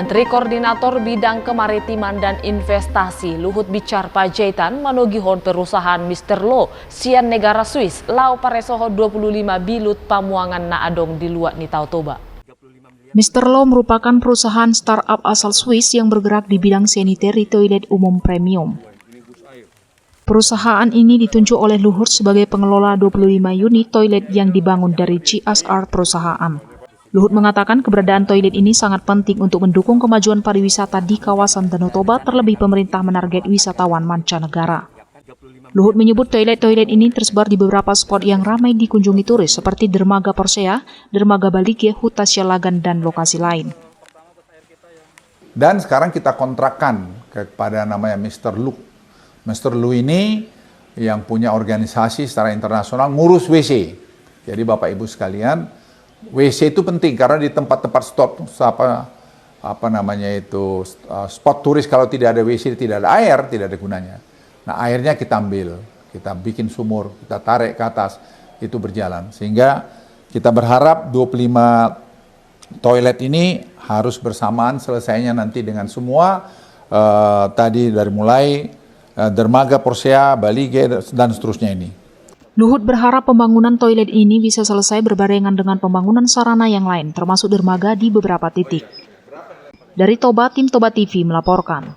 Menteri Koordinator Bidang Kemaritiman dan Investasi Luhut Bicar Panjaitan manugihon perusahaan Mr. Lo sian negara Swiss lau paresoho 25 bilut pamuangan naadong di luar ni Tau Toba. Mr. Lo merupakan perusahaan startup asal Swiss yang bergerak di bidang sanitary toilet umum premium. Perusahaan ini ditunjuk oleh Luhut sebagai pengelola 25 unit toilet yang dibangun dari CSR perusahaan. Luhut mengatakan keberadaan toilet ini sangat penting untuk mendukung kemajuan pariwisata di kawasan Danau Toba, terlebih pemerintah menarget wisatawan mancanegara. Luhut menyebut toilet-toilet ini tersebar di beberapa spot yang ramai dikunjungi turis seperti Dermaga Porsea, Dermaga Balige, Huta Sialagan, dan lokasi lain. Dan sekarang kita kontrakkan kepada namanya Mr. Lu. Mr. Lu ini yang punya organisasi secara internasional ngurus WC. Jadi Bapak Ibu sekalian, WC itu penting karena di tempat-tempat spot turis kalau tidak ada WC, tidak ada air, tidak ada gunanya. Nah, airnya kita ambil, kita bikin sumur, kita tarik ke atas, itu berjalan. Sehingga kita berharap 25 toilet ini harus bersamaan selesainya nanti dengan semua tadi dari mulai Dermaga Porsea, Balige, dan seterusnya ini. Luhut berharap pembangunan toilet ini bisa selesai berbarengan dengan pembangunan sarana yang lain, termasuk dermaga di beberapa titik. Dari Toba, tim Toba TV melaporkan.